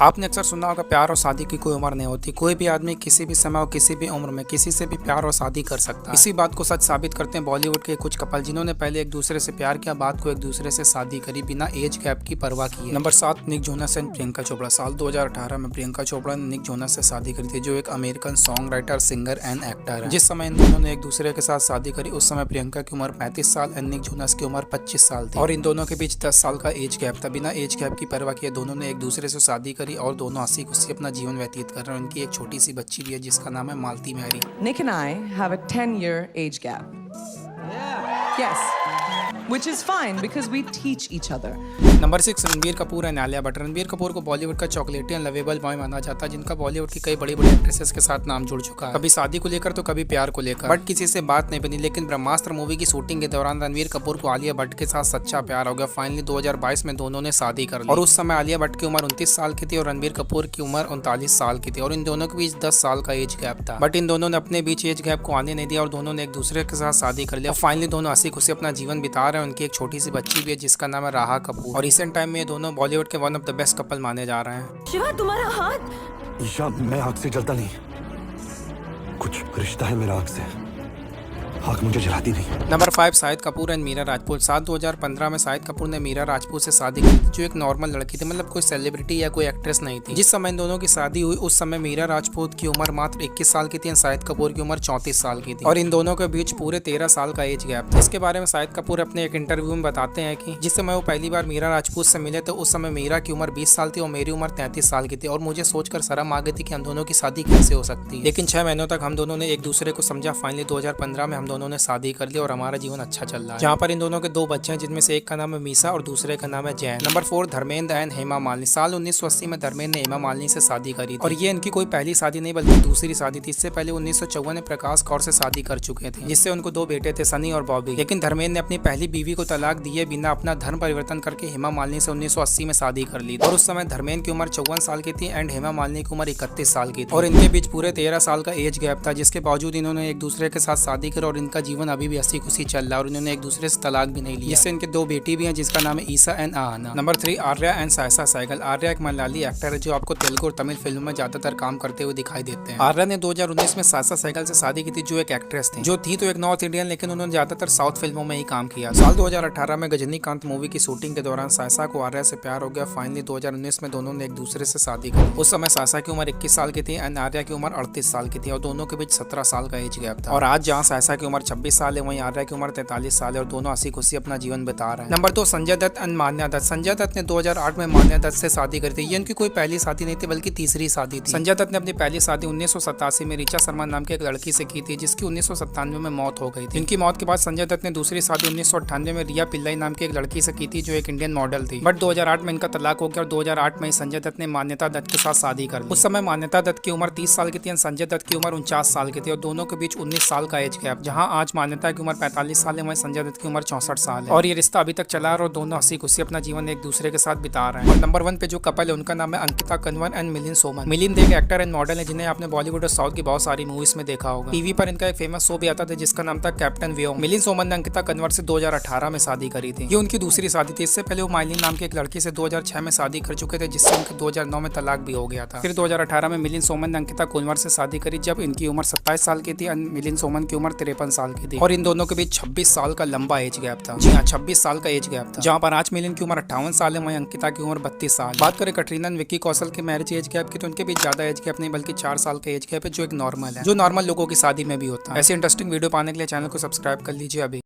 आपने अक्सर सुना होगा प्यार और शादी की कोई उम्र नहीं होती। कोई भी आदमी किसी भी समय और किसी भी उम्र में किसी से भी प्यार और शादी कर सकता है। इसी बात को सच साबित करते हैं बॉलीवुड के कुछ कपल जिन्होंने पहले एक दूसरे से प्यार किया, बाद को एक दूसरे से शादी करी बिना एज गैप की परवाह किए। Number 7, Nick Jonas and Priyanka Chopra. साल 2018 में प्रियंका चोपड़ा ने निक जोनस से शादी करी थी, जो एक American song writer, singer and actor है। जिस समय इन दोनों ने एक दूसरे के साथ शादी करी उस समय प्रियंका की उम्र 35 साल एंड निक जोनस की उम्र 25 साल थी और इन दोनों के बीच 10 साल का एज गैप था। बिना एज गैप की परवाह किए दोनों ने एक दूसरे से शादी करी और दोनों हंसी खुशी अपना जीवन व्यतीत कर रहे हैं। उनकी एक छोटी सी बच्ची भी है जिसका नाम है मालती Mary. Nick and I have a 10-year age gap. Yes. Which is fine because we teach each other. Number 6, Ranbir Kapoor and Alia Bhatt. Ranbir Kapoor को बॉलीवुड का चॉकलेटी एंड लवेबल बॉय माना जाता है, जिनका बॉलीवुड की कई बड़ी बड़ी एक्ट्रेसेस के साथ नाम जुड़ चुका है। कभी शादी को लेकर तो कभी प्यार को लेकर, बट किसी से बात नहीं बनी। लेकिन ब्रह्मास्त्र मूवी की शूटिंग के दौरान रणबीर कपूर को आलिया भट्ट के साथ सच्चा प्यार हो गया। फाइनली 2022 में दोनों ने शादी कर ली और उस समय आलिया भट्ट की उम्र 29 साल की थी और रणबीर कपूर की उम्र 39 साल की थी और इन दोनों के बीच 10 साल का एज गैप था। बट इन दोनों ने अपने बीच एज गैप को आने नहीं दिया और दोनों ने एक दूसरे के साथ शादी कर लिया। फाइनली दोनों हंसी खुशी अपना जीवन बिता रहे हैं। उनकी एक छोटी सी बच्ची भी है जिसका नाम है राहा कपूर और रिसेंट टाइम में ये दोनों बॉलीवुड के one of the best couple माने जा रहे हैं। शिवा, तुम्हारा हाथ। ईशा, मैं आग से जलता नहीं, कुछ रिश्ता है मेरा आग से, आग मुझे जलाती नहीं। Number 5, Shahid Kapoor and Meera Rajput. साल 2015 में शाहिद कपूर ने मीरा राजपूत से शादी की थी, जो एक नॉर्मल लड़की थी, मतलब कोई सेलिब्रिटी या कोई एक्ट्रेस नहीं थी। जिस समय इन दोनों की शादी हुई उस समय मीरा राजपूत की उम्र मात्र 21 साल की थी और शाहिद कपूर की उम्र 34 साल की थी और इन दोनों के बीच पूरे 13 साल का एज गैप था। इसके बारे में शाहिद कपूर अपने एक इंटरव्यू में बताते हैं कि जिस समय वो पहली बार मीरा राजपूत से मिले तो उस समय मीरा की उम्र 20 साल थी और मेरी उम्र 33 साल की थी और मुझे सोचकर शर्म आ गई थी कि हम दोनों की शादी कैसे हो सकती है। लेकिन 6 महीनों तक हम दोनों ने एक दूसरे को समझा। फाइनली 2015 में हम दोनों ने शादी कर ली और हमारा जीवन अच्छा चल रहा है, जहाँ पर इन दोनों के 2 बच्चे हैं, जिनमें से एक का नाम है मीसा और दूसरे का नाम है जैन। Number 4, Dharmendra and Hema Malini. साल 1980 में धर्मेंद्र ने हेमा मालिनी से शादी करी थी और ये इनकी कोई पहली शादी नहीं बल्कि दूसरी शादी थी। इससे पहले 1954 में प्रकाश कौर से शादी कर चुके थे, जिससे उनको 2 बेटे थे, सनी और बॉबी। लेकिन धर्मेंद्र ने अपनी पहली बीवी को तलाक दिए बिना अपना धर्म परिवर्तन करके हेमा मालिनी से 1980 में शादी कर ली और उस समय धर्मेंद्र की उम्र 54 साल की थी एंड हेमा मालिनी की उम्र 31 साल की थी और इनके बीच पूरे 13 साल का एज गैप था। जिसके बावजूद इन्होंने एक दूसरे के साथ शादी करी और इनका जीवन अभी भी हंसी खुशी चल रहा है और इन्होंने एक दूसरे से तलाक भी नहीं लिया। जिससे इनके 2 बेटी भी हैं जिसका नाम है Esha and Ahana. Number 3, Arya and Saysha Sehgal. Arya एक मलयाली एक्टर है जो आपको तेलुगु और तमिल फिल्मों में ज्यादातर काम करते हुए दिखाई देते हैं। आर्या ने 2019 में सायसा सहगल से शादी की थी, जो एक एक्ट्रेस थी, जो थी तो एक नॉर्थ इंडियन, लेकिन उन्होंने ज्यादातर साउथ फिल्मों में ही काम किया। साल 2018 में गजनीकांत मूवी की शूटिंग के दौरान सायसा को आर्या से प्यार हो गया। फाइनली 2019 में दोनों ने एक दूसरे से शादी की। उस समय सायसा की उम्र 21 साल की थी एंड आर्या की उम्र 38 साल की थी और दोनों के बीच 17 साल का एज गैप था। और आज जहाँ सायसा की उम्र 26 साल है वहीं आर्या की उम्र 43 साल है और दोनों हंसी खुशी अपना जीवन बिता रहे हैं। नंबर 2, संजय दत्त एंड मान्या दत्त। संजय दत्त ने 2008 में मान्या दत्त से शादी करी थी। ये उनकी कोई पहली शादी नहीं थी बल्कि तीसरी शादी थी। संजय दत्त ने अपनी पहली शादी 1987 में ऋचा शर्मा नाम की एक लड़की से की थी, जिसकी 1997 में मौत हो गई थी। इनकी मौत के बाद संजय दत्त ने दूसरी शादी 1998 में रिया पिल्लाई नाम की एक लड़की से की थी, जो एक इंडियन मॉडल थी। बट 2008 में इनका तलाक हो गया और 2008 में संजय दत्त ने मान्यता दत्त के साथ शादी कर ली। उस समय मान्यता दत्त की उम्र 30 साल की थी और संजय दत्त की उम्र 49 साल की थी और दोनों के बीच 19 साल का एज गैप। जहाँ आज मान्यता की उम्र 45 साल है वहीं संजय दत्त की उम्र 64 साल है और ये रिश्ता अभी तक चला और दोनों हंसी खुशी अपना जीवन एक दूसरे के साथ बिता रहे हैं। और नंबर 1 पे जो कपल है उनका नाम है अंकिता कनवर एंड मिलिंद सोमन। मिलिंद एक एक्टर एंड मॉडल है जिन्हें आपने बॉलीवुड और साउथ की बहुत सारी मूवीज में देखा होगा। टीवी पर इनका एक फेमस शो भी आता था जिसका नाम था कैप्टन व्योम। मिलिंद सोमन ने अंकिता कनवर से 2018 में शादी करी थी। ये उनकी दूसरी शादी थी। इससे पहले वो माइलिन नाम की एक लड़की से 2006 में शादी कर चुके थे, जिससे उनके 2009 में तलाक भी हो गया था। फिर 2018 में मिलिंद सोमन ने अंकिता कनवर से शादी करी जब इनकी उम्र 27 साल की थी और मिलिंद सोमन की उम्र 53 साल की थी और इन दोनों के बीच 26 साल का लंबा एज गैप था। जी हाँ, 26 साल का एज गैप था। जहाँ पर आज मिलिंद की उम्र 58 साल है वहीं अंकिता की उम्र 32 साल। बात करें कटरीना और विक्की कौशल के मैरिज एज गैप की तो उनके बीच ज्यादा एज गैप नहीं बल्कि 4 साल का एज गैप है, जो एक नॉर्मल है, जो नॉर्मल लोगों की शादी में भी होता है। ऐसे इंटरेस्टिंग वीडियो पाने के लिए चैनल को सब्सक्राइब कर लीजिए अभी।